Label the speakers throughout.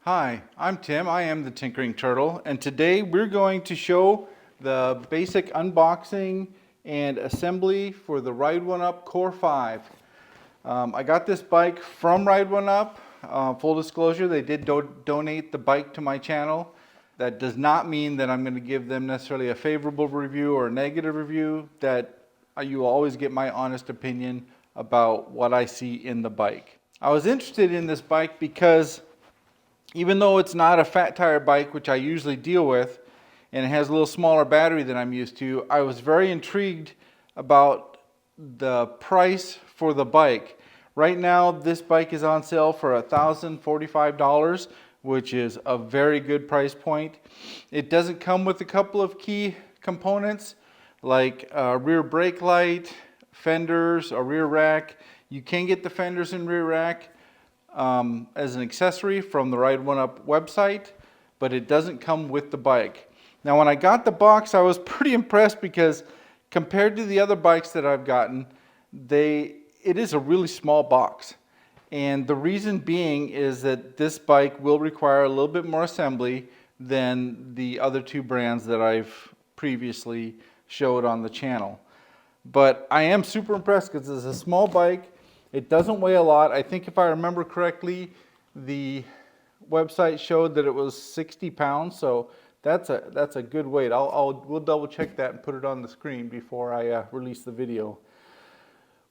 Speaker 1: Hi, I'm Tim. I am the Tinkering Turtle, and today we're going to show the basic unboxing and assembly for the Ride1UP Core5. I got this bike from Ride1UP. Full disclosure, they did donate the bike to my channel. That does not mean that I'm going to give them necessarily a favorable review or a negative review. That you will always get my honest opinion about what I see in the bike. I was interested in this bike because even though it's not a fat tire bike, which I usually deal with, and it has a little smaller battery than I'm used to, I was very intrigued about the price for the bike. Right now, this bike is on sale for $1,045, which is a very good price point. It doesn't come with a couple of key components like a rear brake light, fenders, a rear rack. You can get the fenders and rear rack as an accessory from the Ride1UP website, but it doesn't come with the bike. Now, when I got the box, I was pretty impressed because compared to the other bikes that I've gotten, it is a really small box. And the reason being is that this bike will require a little bit more assembly than the other two brands that I've previously showed on the channel. But I am super impressed because it's a small bike. It doesn't weigh a lot. I think if I remember correctly, the website showed that it was 60 pounds, so that's a good weight. We'll double check that and put it on the screen before I release the video.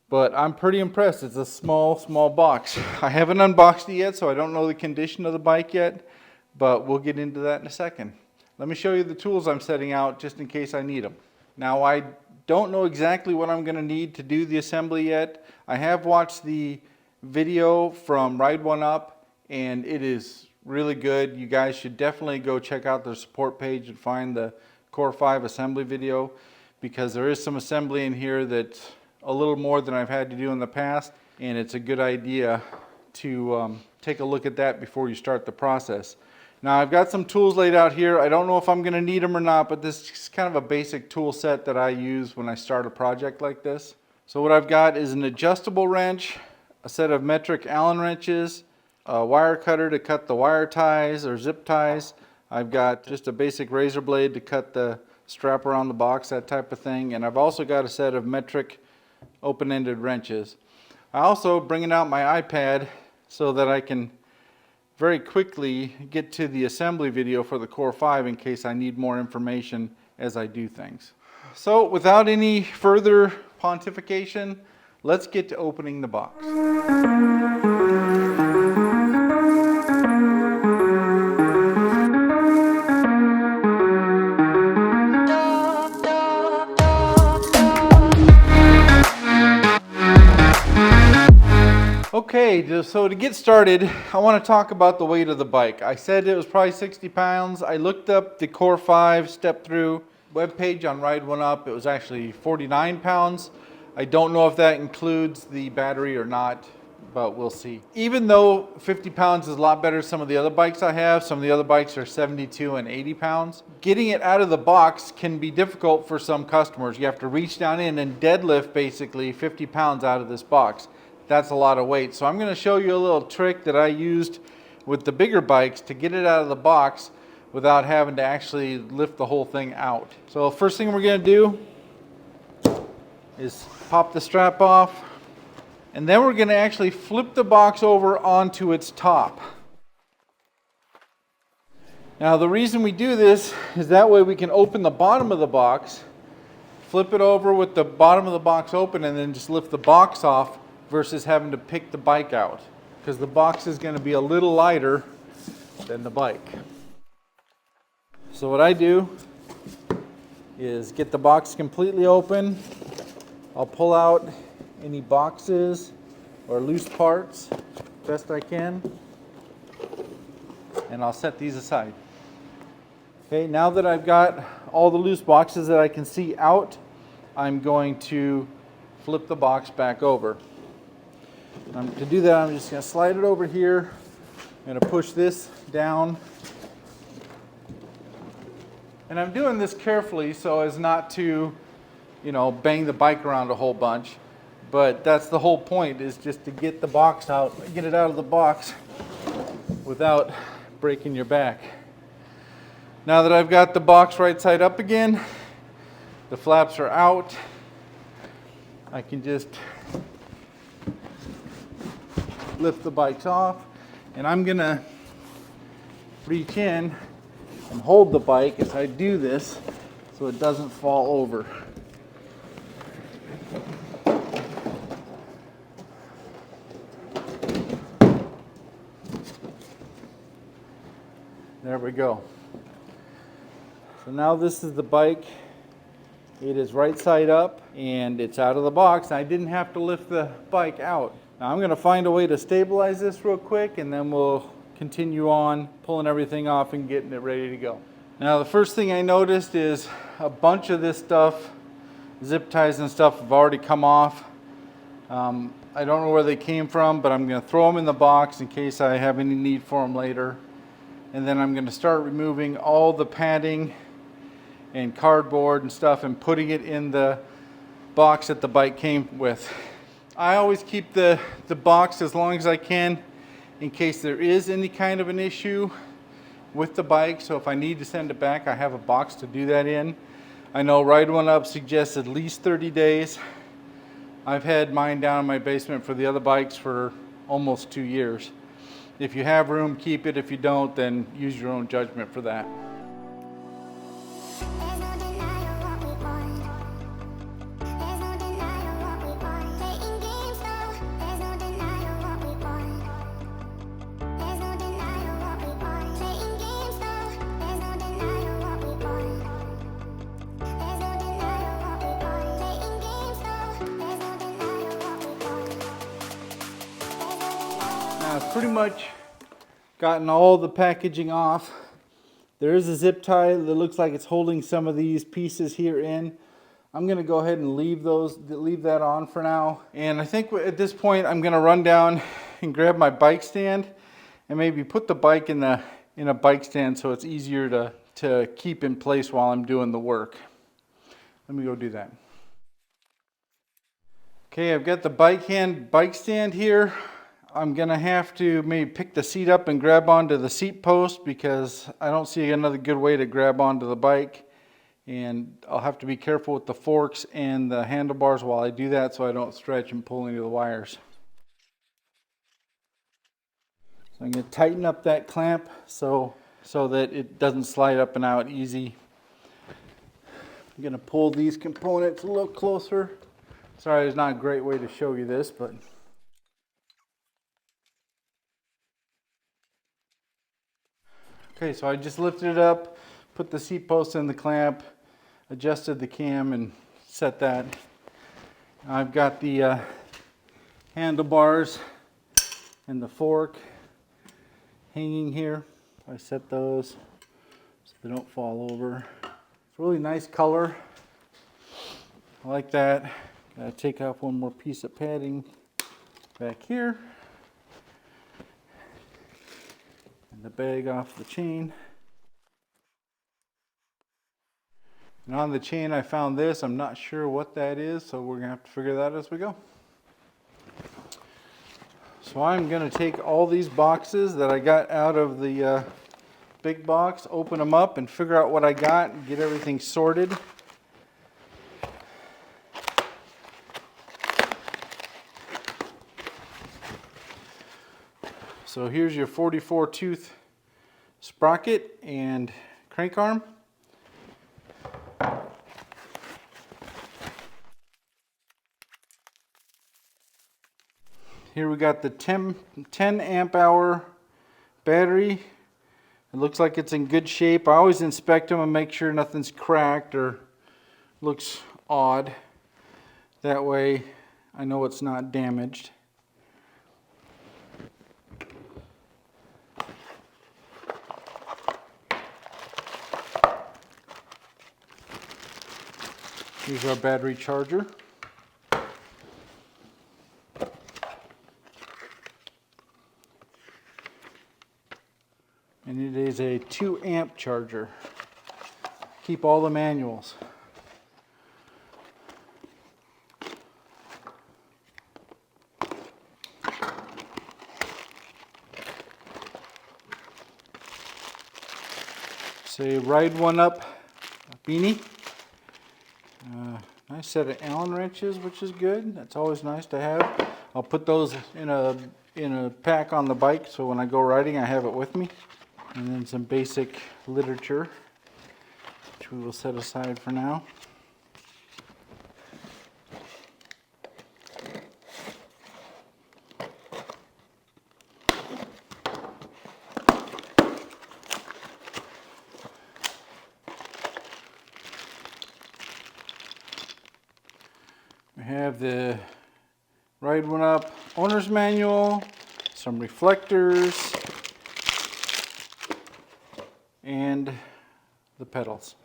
Speaker 1: But I'm pretty impressed. It's a small box. I haven't unboxed it yet, so I don't know the condition of the bike yet, but we'll get into that in a second. Let me show you the tools I'm setting out just in case I need them. Now, I don't know exactly what I'm going to need to do the assembly yet. I have watched the video from Ride1UP, and it is really good. You guys should definitely go check out their support page and find the Core5 assembly video, because there is some assembly in here that's a little more than I've had to do in the past, and it's a good idea to take a look at that before you start the process. Now, I've got some tools laid out here. I don't know if I'm going to need them or not, but this is kind of a basic tool set that I use when I start a project like this. So what I've got is an adjustable wrench, a set of metric Allen wrenches, a wire cutter to cut the wire ties or zip ties. I've got just a basic razor blade to cut the strap around the box, that type of thing. And I've also got a set of metric open-ended wrenches. I also bringing out my iPad so that I can very quickly get to the assembly video for the Core5 in case I need more information as I do things. So without any further pontification, let's get to opening the box. Okay, so to get started, I want to talk about the weight of the bike. I said it was probably 60 pounds. I looked up the Core5 step-through webpage on Ride1UP. It was actually 49 pounds. I don't know if that includes the battery or not, but we'll see. Even though 50 pounds is a lot better than some of the other bikes I have, some of the other bikes are 72 and 80 pounds. Getting it out of the box can be difficult for some customers. You have to reach down in and deadlift basically 50 pounds out of this box. That's a lot of weight. So I'm going to show you a little trick that I used with the bigger bikes to get it out of the box without having to actually lift the whole thing out. So first thing we're going to do is pop the strap off, and then we're going to actually flip the box over onto its top. Now, the reason we do this is that way we can open the bottom of the box, flip it over with the bottom of the box open, and then just lift the box off versus having to pick the bike out, because the box is going to be a little lighter than the bike. So what I do is get the box completely open. I'll pull out any boxes or loose parts best I can, and I'll set these aside. Okay, now that I've got all the loose boxes that I can see out, I'm going to flip the box back over. To do that, I'm just going to slide it over here. I'm going to push this down. And I'm doing this carefully so as not to, bang the bike around a whole bunch. But that's the whole point, is just to get the box out, get it out of the box without breaking your back. Now that I've got the box right side up again, the flaps are out, I can just lift the bikes off, and I'm gonna reach in and hold the bike as I do this so it doesn't fall over. There we go. So now this is the bike. It is right side up and it's out of the box. I didn't have to lift the bike out. Now I'm going to find a way to stabilize this real quick, and then we'll continue on pulling everything off and getting it ready to go. Now the first thing I noticed is a bunch of this stuff, zip ties and stuff, have already come off. I don't know where they came from, but I'm going to throw them in the box in case I have any need for them later. And then I'm going to start removing all the padding and cardboard and stuff and putting it in the box that the bike came with. I always keep the box as long as I can in case there is any kind of an issue with the bike. So if I need to send it back, I have a box to do that in. I know Ride1UP suggests at least 30 days. I've had mine down in my basement for the other bikes for almost 2 years. If you have room, keep it. If you don't, then use your own judgment for that. I've pretty much gotten all the packaging off. There is a zip tie that looks like it's holding some of these pieces here in. I'm going to go ahead and leave that on for now. And I think at this point I'm going to run down and grab my bike stand and maybe put the bike in a bike stand so it's easier to keep in place while I'm doing the work. Let me go do that. Okay, I've got the bike stand here. I'm gonna have to maybe pick the seat up and grab onto the seat post because I don't see another good way to grab onto the bike, and I'll have to be careful with the forks and the handlebars while I do that so I don't stretch and pull any of the wires. So I'm gonna tighten up that clamp so that it doesn't slide up and out easy. I'm gonna pull these components a little closer. Sorry, there's not a great way to show you this, but okay, so I just lifted it up, put the seat post in the clamp, adjusted the cam and set that. I've got the handlebars and the fork hanging here. I set those so they don't fall over. It's a really nice color. I like that. Gotta take off one more piece of padding back here. The bag off the chain. And on the chain I found this. I'm not sure what that is, so we're gonna have to figure that out as we go. So I'm gonna take all these boxes that I got out of the big box, open them up and figure out what I got and get everything sorted. So here's your 44 tooth sprocket and crank arm. Here we got the 10 amp hour battery. It looks like it's in good shape. I always inspect them and make sure nothing's cracked or looks odd. That way I know it's not damaged. Here's our battery charger. And it is a 2 amp charger. Keep all the manuals. Say Ride1UP beanie. Nice set of Allen wrenches, which is good. That's always nice to have. I'll put those in a pack on the bike, so when I go riding I have it with me. And then some basic literature, which we will set aside for now. We have the Ride1UP owner's manual, some reflectors, and the pedals.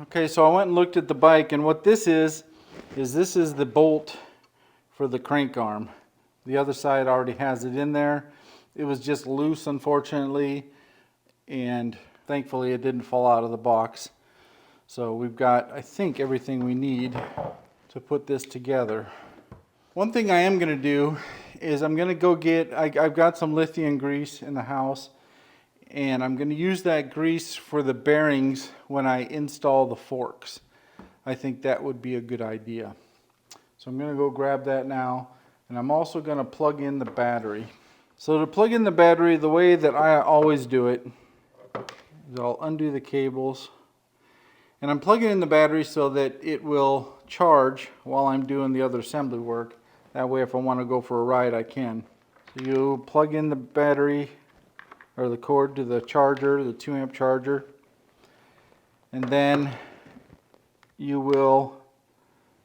Speaker 1: Okay, so I went and looked at the bike, and what this is this is the bolt for the crank arm. The other side already has it in there. It was just loose, unfortunately, and thankfully it didn't fall out of the box. So we've got, I think, everything we need to put this together. One thing I am going to do is I'm going to go get, I've got some lithium grease in the house, and I'm going to use that grease for the bearings when I install the forks. I think that would be a good idea. So I'm going to go grab that now, and I'm also going to plug in the battery. So to plug in the battery, the way that I always do it is I'll undo the cables. And I'm plugging in the battery so that it will charge while I'm doing the other assembly work. That way if I want to go for a ride, I can. So you plug in the battery or the cord to the charger, the 2-amp charger. And then you will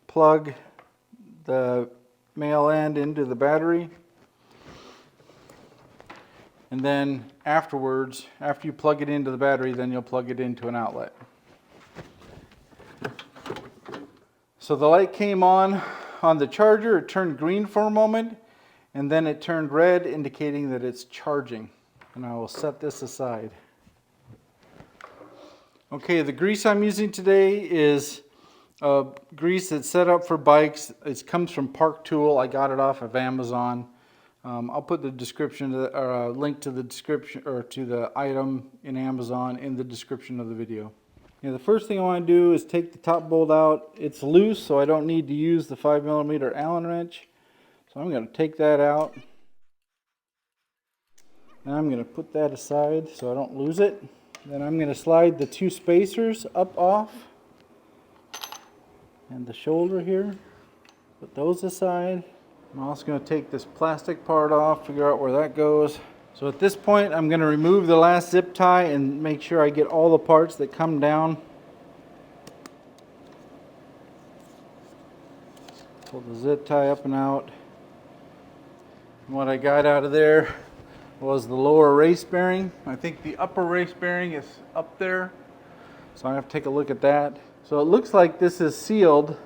Speaker 1: plug the male end into the battery. And then afterwards, after you plug it into the battery, then you'll plug it into an outlet. So the light came on the charger, it turned green for a moment, and then it turned red, indicating that it's charging. And I will set this aside. Okay, the grease I'm using today is grease that's set up for bikes. It comes from Park Tool. I got it off of Amazon. I'll put the description, or link to the description, or to the item in Amazon in the description of the video. Yeah, the first thing I want to do is take the top bolt out. It's loose, so I don't need to use the 5mm Allen wrench. So I'm going to take that out. And I'm going to put that aside so I don't lose it. Then I'm going to slide the 2 spacers up off. And the shoulder here. Put those aside. I'm also going to take this plastic part off, figure out where that goes. So at this point, I'm going to remove the last zip tie and make sure I get all the parts that come down. Pull the zip tie up and out. And what I got out of there was the lower race bearing. I think the upper race bearing is up there. So I have to take a look at that. So it looks like this is sealed.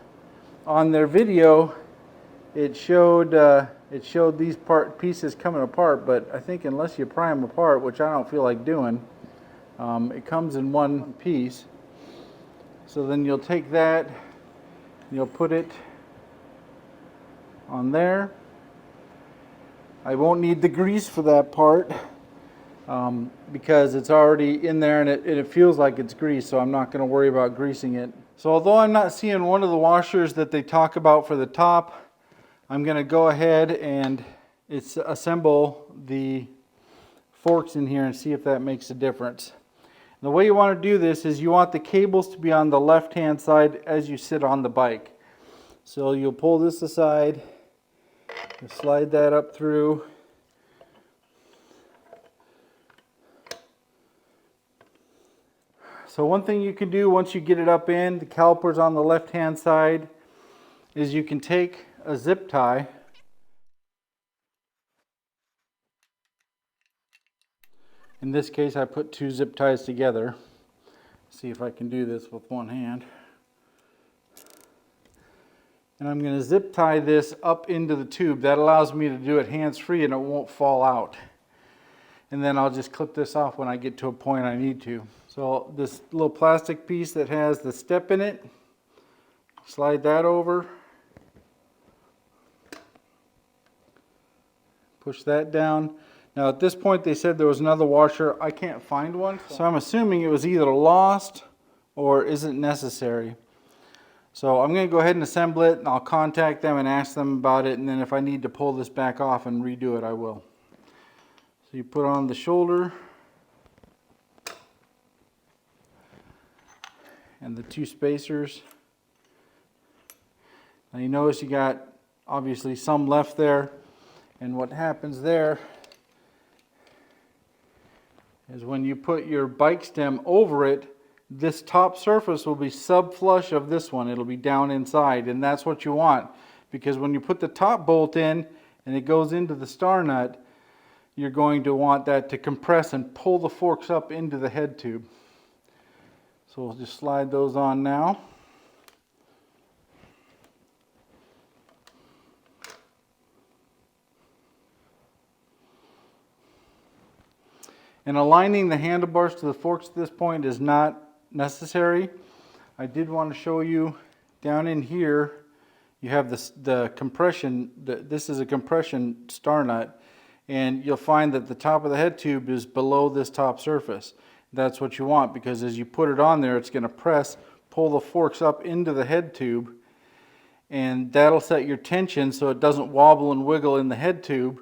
Speaker 1: On their video, it showed these pieces coming apart, but I think unless you pry them apart, which I don't feel like doing, it comes in one piece. So then you'll take that, you'll put it on there. I won't need the grease for that part because it's already in there and it feels like it's greased, so I'm not going to worry about greasing it. So although I'm not seeing one of the washers that they talk about for the top, I'm going to go ahead and assemble the forks in here and see if that makes a difference. And the way you want to do this is you want the cables to be on the left hand side as you sit on the bike. So you'll pull this aside, you'll slide that up through. So one thing you can do once you get it up in, the caliper's on the left hand side, is you can take a zip tie in this case I put 2 zip ties together. See if I can do this with one hand. And I'm going to zip tie this up into the tube. That allows me to do it hands-free and it won't fall out. And then I'll just clip this off when I get to a point I need to. So this little plastic piece that has the step in it, slide that over. Push that down. Now at this point they said there was another washer. I can't find one, so I'm assuming it was either lost or isn't necessary. So I'm going to go ahead and assemble it, and I'll contact them and ask them about it, and then if I need to pull this back off and redo it, I will. So you put on the shoulder and the two spacers. Now you notice you got obviously some left there, and what happens there is when you put your bike stem over it, this top surface will be sub-flush of this one. It'll be down inside, and that's what you want, because when you put the top bolt in and it goes into the star nut, you're going to want that to compress and pull the forks up into the head tube. So we'll just slide those on now. And aligning the handlebars to the forks at this point is not necessary. I did want to show you down in here, you have the compression, this is a compression star nut, and you'll find that the top of the head tube is below this top surface. That's what you want, because as you put it on there, it's going to press, pull the forks up into the head tube, and that'll set your tension so it doesn't wobble and wiggle in the head tube,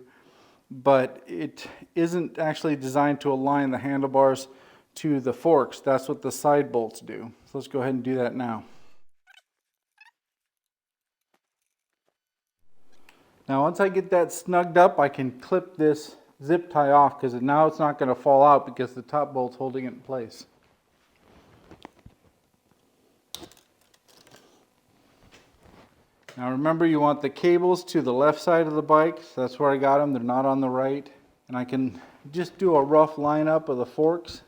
Speaker 1: but it isn't actually designed to align the handlebars to the forks. That's what the side bolts do. So let's go ahead and do that now. Now once I get that snugged up, I can clip this zip tie off, because now it's not going to fall out because the top bolt's holding it in place. Now remember, you want the cables to the left side of the bike, so that's where I got them. They're not on the right. And I can just do a rough lineup of the forks.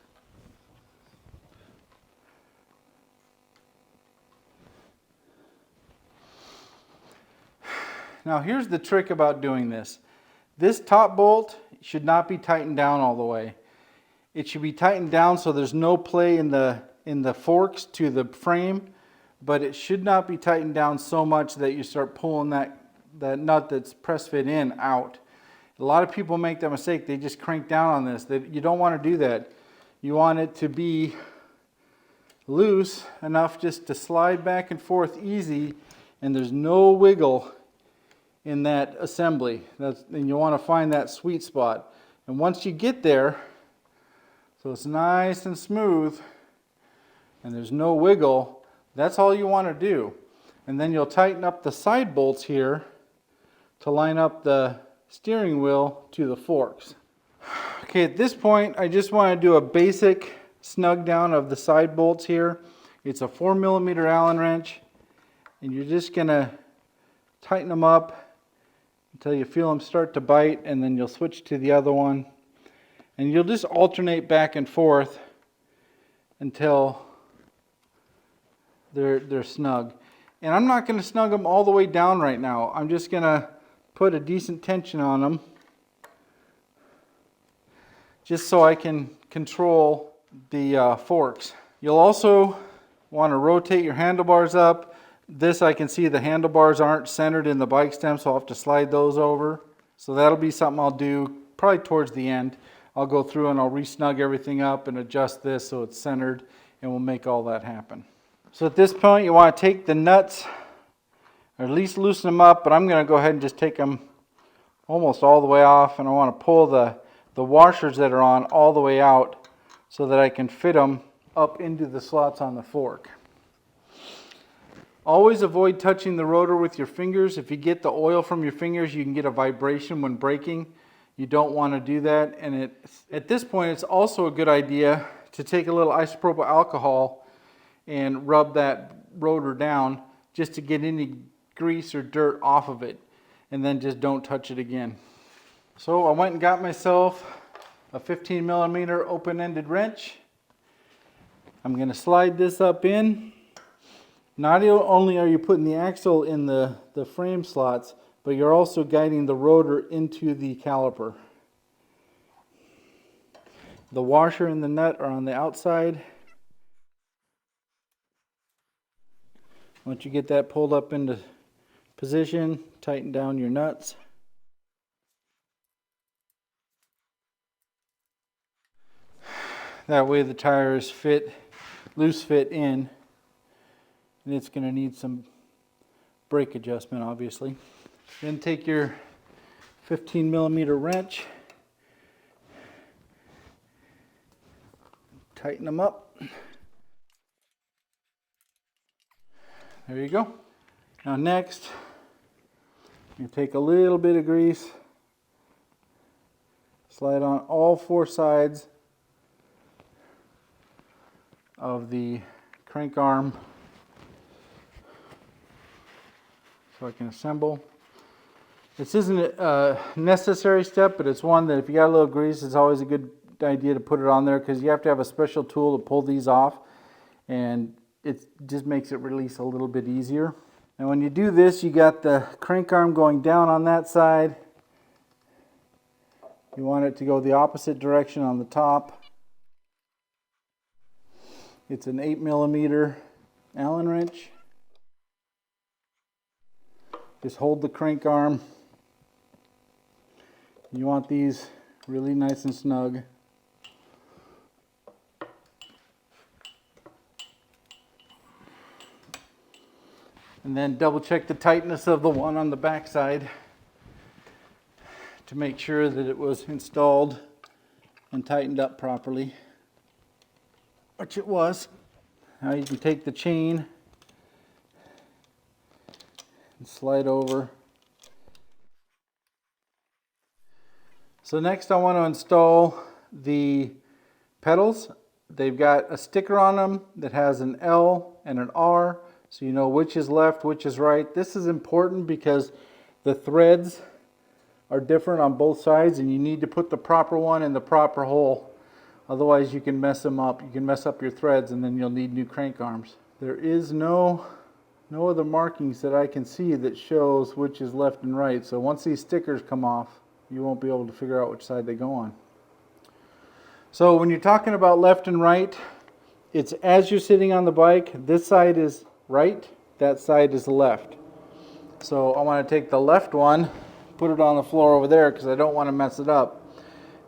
Speaker 1: Now here's the trick about doing this. This top bolt should not be tightened down all the way. It should be tightened down so there's no play in the forks to the frame, but it should not be tightened down so much that you start pulling that nut that's press fit in out. A lot of people make that mistake. They just crank down on this. You don't want to do that. You want it to be loose enough just to slide back and forth easy, and there's no wiggle in that assembly. And you want to find that sweet spot. And once you get there, so it's nice and smooth and there's no wiggle, that's all you want to do. And then you'll tighten up the side bolts here to line up the steering wheel to the forks. Okay, at this point I just want to do a basic snug down of the side bolts here. It's a 4mm Allen wrench, and you're just going to tighten them up until you feel them start to bite, and then you'll switch to the other one, and you'll just alternate back and forth until they're snug. And I'm not going to snug them all the way down right now. I'm just going to put a decent tension on them just so I can control the forks. You'll also want to rotate your handlebars up. This, I can see the handlebars aren't centered in the bike stem, so I'll have to slide those over. So that'll be something I'll do probably towards the end. I'll go through and I'll re-snug everything up and adjust this so it's centered, and we'll make all that happen. So at this point you want to take the nuts, or at least loosen them up, but I'm going to go ahead and just take them almost all the way off, and I want to pull the washers that are on all the way out so that I can fit them up into the slots on the fork. Always avoid touching the rotor with your fingers. If you get the oil from your fingers, you can get a vibration when braking. You don't want to do that. And at this point, it's also a good idea to take a little isopropyl alcohol and rub that rotor down just to get any grease or dirt off of it. And then just don't touch it again. So I went and got myself a 15mm open-ended wrench. I'm going to slide this up in. Not only are you putting the axle in the frame slots, but you're also guiding the rotor into the caliper. The washer and the nut are on the outside. Once you get that pulled up into position, tighten down your nuts. That way the tires fit, loose fit in, and it's going to need some brake adjustment obviously. Then take your 15 millimeter wrench, tighten them up. There you go. Now next, you take a little bit of grease, slide on all four sides of the crank arm so I can assemble. This isn't a necessary step, but it's one that if you got a little grease, it's always a good idea to put it on there, because you have to have a special tool to pull these off, and it just makes it release a little bit easier. And when you do this, you got the crank arm going down on that side. You want it to go the opposite direction on the top. It's an 8 millimeter Allen wrench. Just hold the crank arm. You want these really nice and snug. And then double check the tightness of the one on the back side to make sure that it was installed and tightened up properly, which it was. Now you can take the chain and slide over. So next I want to install the pedals. They've got a sticker on them that has an L and an R, so you know which is left, which is right. This is important because the threads are different on both sides, and you need to put the proper one in the proper hole. Otherwise you can mess them up. You can mess up your threads, and then you'll need new crank arms. There is no other markings that I can see that shows which is left and right. So once these stickers come off, you won't be able to figure out which side they go on. So when you're talking about left and right, it's as you're sitting on the bike, this side is right, that side is left. So I want to take the left one, put it on the floor over there because I don't want to mess it up.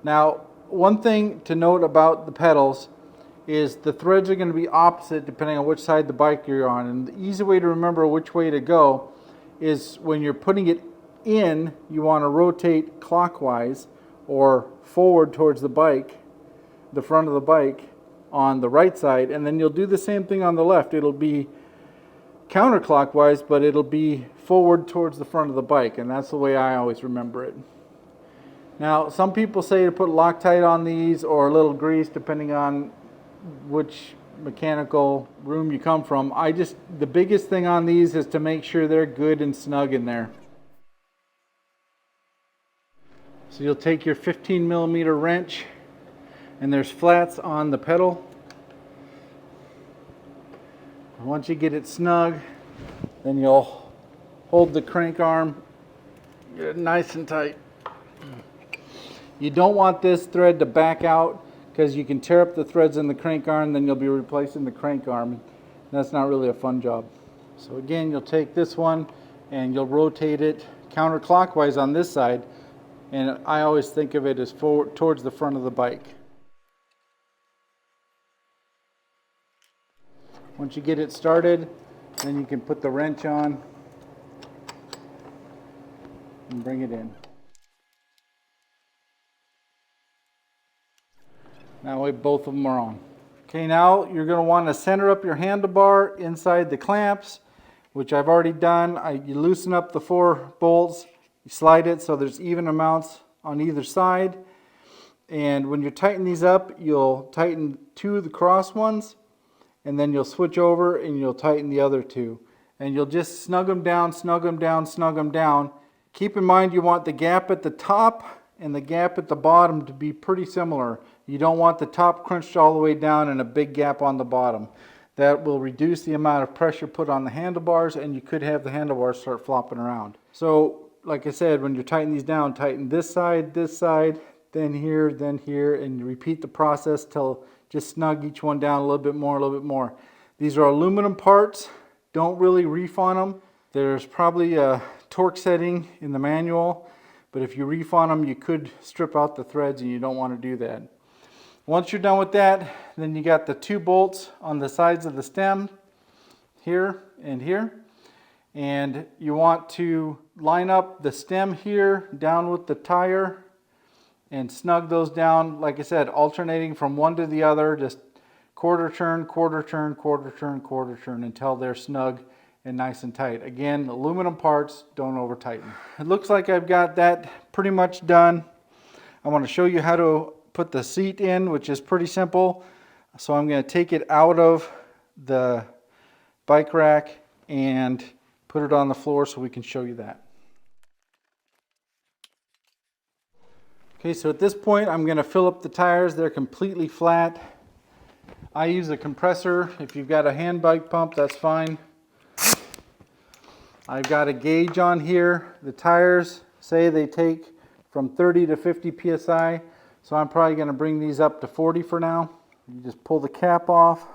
Speaker 1: Now, one thing to note about the pedals is the threads are going to be opposite depending on which side the bike you're on. And the easy way to remember which way to go is when you're putting it in, you want to rotate clockwise or forward towards the bike, the front of the bike on the right side, and then you'll do the same thing on the left. It'll be counterclockwise, but it'll be forward towards the front of the bike, and that's the way I always remember it. Now, some people say to put Loctite on these or a little grease depending on which mechanical room you come from. The biggest thing on these is to make sure they're good and snug in there. So you'll take your 15 millimeter wrench, and there's flats on the pedal. Once you get it snug, then you'll hold the crank arm, get it nice and tight. You don't want this thread to back out because you can tear up the threads in the crank arm, then you'll be replacing the crank arm. That's not really a fun job. So again, you'll take this one and you'll rotate it counterclockwise on this side. And I always think of it as forward towards the front of the bike. Once you get it started, then you can put the wrench on and bring it in. Now both of them are on. Okay, now you're going to want to center up your handlebar inside the clamps, which I've already done. You loosen up the 4 bolts. You slide it so there's even amounts on either side. And when you tighten these up, you'll tighten 2 of the cross ones, and then you'll switch over and you'll tighten the other 2. And you'll just snug them down, snug them down, snug them down. Keep in mind you want the gap at the top and the gap at the bottom to be pretty similar. You don't want the top crunched all the way down and a big gap on the bottom. That will reduce the amount of pressure put on the handlebars, and you could have the handlebars start flopping around. So like I said, when you're tightening these down, tighten this side, then here, and you repeat the process till just snug each one down a little bit more, a little bit more. These are aluminum parts. Don't really reef on them. There's probably a torque setting in the manual, but if you reef on them, you could strip out the threads, and you don't want to do that. Once you're done with that, then you got the 2 bolts on the sides of the stem, here and here. And you want to line up the stem here down with the tire and snug those down, like I said, alternating from one to the other, just quarter turn, quarter turn, quarter turn, quarter turn until they're snug and nice and tight. Again, aluminum parts, don't over tighten. It looks like I've got that pretty much done. I want to show you how to put the seat in, which is pretty simple. So I'm going to take it out of the bike rack and put it on the floor so we can show you that. Okay, so at this point I'm going to fill up the tires. They're completely flat. I use a compressor. If you've got a hand bike pump, that's fine. I've got a gauge on here. The tires say they take from 30 to 50 psi, so I'm probably going to bring these up to 40 for now. You just pull the cap off.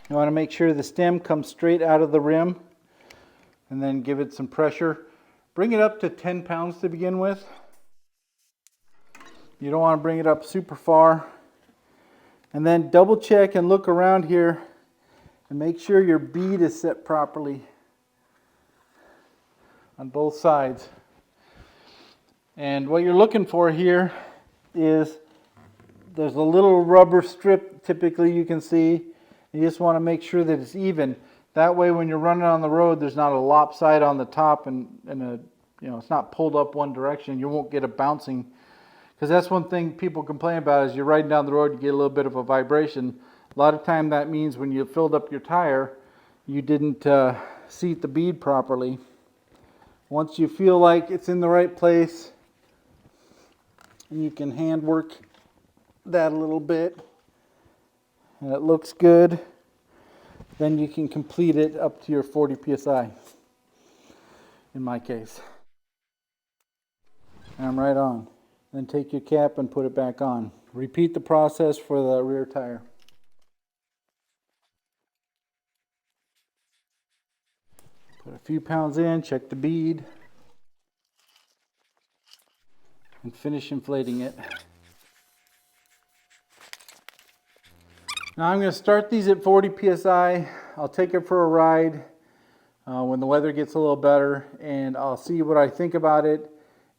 Speaker 1: You want to make sure the stem comes straight out of the rim and then give it some pressure. Bring it up to 10 pounds to begin with. You don't want to bring it up super far. And then double check and look around here and make sure your bead is set properly on both sides. And what you're looking for here is there's a little rubber strip typically you can see. You just want to make sure that it's even. That way when you're running on the road, there's not a lopside on the top and it's not pulled up one direction. You won't get a bouncing. Because that's one thing people complain about is you're riding down the road, you get a little bit of a vibration. A lot of time that means when you filled up your tire, you didn't seat the bead properly. Once you feel like it's in the right place, and you can hand work that a little bit, and it looks good, then you can complete it up to your 40 psi, in my case. And I'm right on. Then take your cap and put it back on. Repeat the process for the rear tire. Put a few pounds in, check the bead, and finish inflating it. Now I'm going to start these at 40 psi. I'll take it for a ride when the weather gets a little better, and I'll see what I think about it.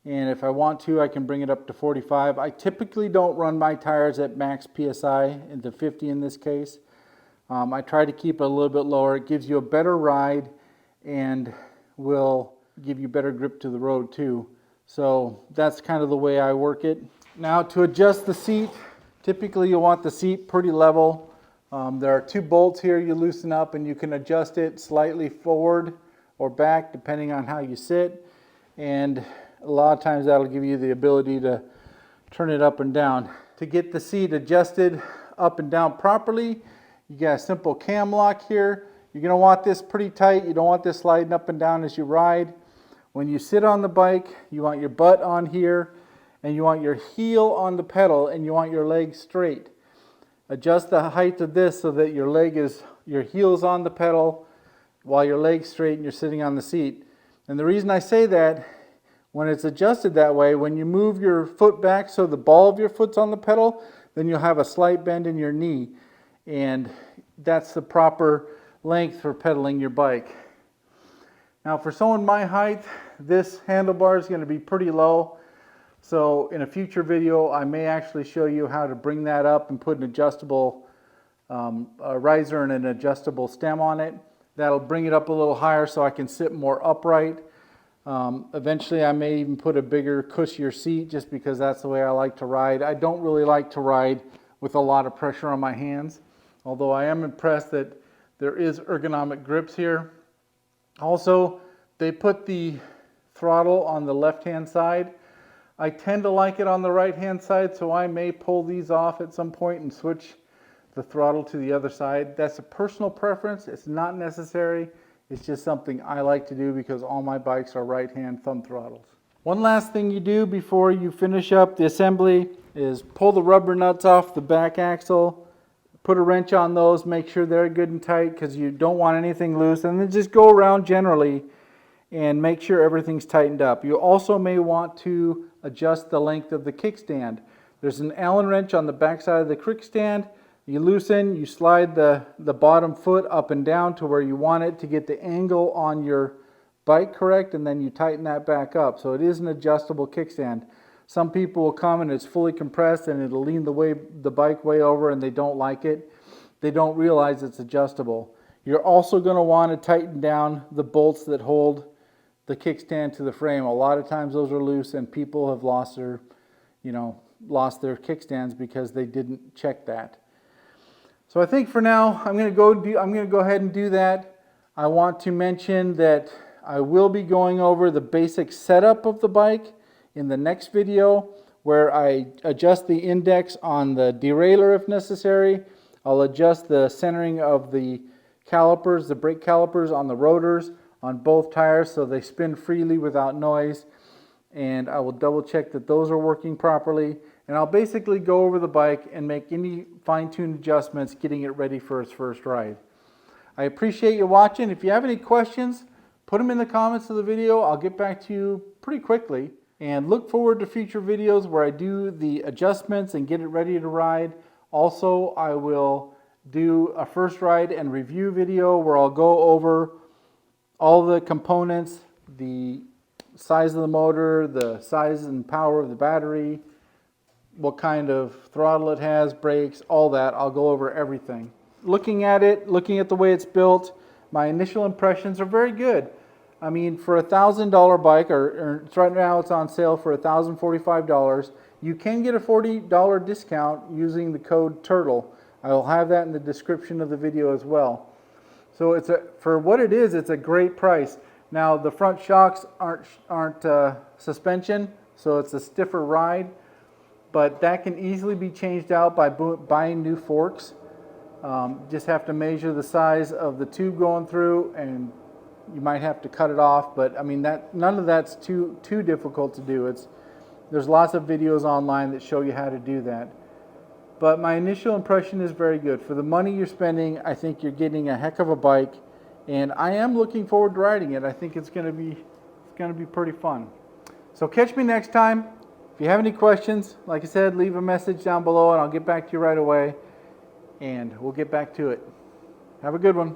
Speaker 1: And if I want to, I can bring it up to 45. I typically don't run my tires at max PSI, into 50 in this case. I try to keep it a little bit lower. It gives you a better ride and will give you better grip to the road too. So that's kind of the way I work it. Now to adjust the seat, typically you'll want the seat pretty level. There are 2 bolts here you loosen up and you can adjust it slightly forward or back depending on how you sit. And a lot of times that'll give you the ability to turn it up and down. To get the seat adjusted up and down properly, you got a simple cam lock here. You're going to want this pretty tight. You don't want this sliding up and down as you ride. When you sit on the bike, you want your butt on here and you want your heel on the pedal and you want your leg straight. Adjust the height of this so that your heel's on the pedal while your leg's straight and you're sitting on the seat. And the reason I say that, when it's adjusted that way, when you move your foot back so the ball of your foot's on the pedal, then you'll have a slight bend in your knee. And that's the proper length for pedaling your bike. Now for someone my height, this handlebar is going to be pretty low. So in a future video, I may actually show you how to bring that up and put an adjustable riser and an adjustable stem on it. That'll bring it up a little higher so I can sit more upright. Eventually I may even put a bigger, cushier seat just because that's the way I like to ride. I don't really like to ride with a lot of pressure on my hands, although I am impressed that there is ergonomic grips here. Also, they put the throttle on the left-hand side. I tend to like it on the right-hand side, so I may pull these off at some point and switch the throttle to the other side. That's a personal preference. It's not necessary. It's just something I like to do because all my bikes are right-hand thumb throttles. One last thing you do before you finish up the assembly is pull the rubber nuts off the back axle, put a wrench on those, make sure they're good and tight because you don't want anything loose, and then just go around generally and make sure everything's tightened up. You also may want to adjust the length of the kickstand. There's an Allen wrench on the back side of the kickstand. You loosen, you slide the bottom foot up and down to where you want it to get the angle on your bike correct, and then you tighten that back up. So it is an adjustable kickstand. Some people will come and it's fully compressed and it'll lean the bike way over and they don't like it. They don't realize it's adjustable. You're also going to want to tighten down the bolts that hold the kickstand to the frame. A lot of times those are loose and people have lost their kickstands because they didn't check that. So I think for now I'm going to go ahead and do that. I want to mention that I will be going over the basic setup of the bike in the next video, where I adjust the index on the derailleur if necessary. I'll adjust the centering of the calipers, the brake calipers on the rotors on both tires so they spin freely without noise, and I will double check that those are working properly, and I'll basically go over the bike and make any fine-tuned adjustments getting it ready for its first ride. I appreciate you watching. If you have any questions, put them in the comments of the video. I'll get back to you pretty quickly, and look forward to future videos where I do the adjustments and get it ready to ride. Also, I will do a first ride and review video where I'll go over all the components, the size of the motor, the size and power of the battery, what kind of throttle it has, brakes, all that. I'll go over everything. Looking at it, looking at the way it's built, my initial impressions are very good. I mean, for a $1,000 bike, or right now it's on sale for $1,045, you can get a $40 discount using the code TURTLE. I will have that in the description of the video as well. So for what it is, it's a great price. Now the front shocks aren't suspension, so it's a stiffer ride, but that can easily be changed out by buying new forks. Just have to measure the size of the tube going through, and you might have to cut it off, but I mean none of that's too difficult to do. There's lots of videos online that show you how to do that. But my initial impression is very good. For the money you're spending, I think you're getting a heck of a bike, and I am looking forward to riding it. I think it's going to be pretty fun. So catch me next time. If you have any questions, like I said, leave a message down below and I'll get back to you right away, and we'll get back to it. Have a good one.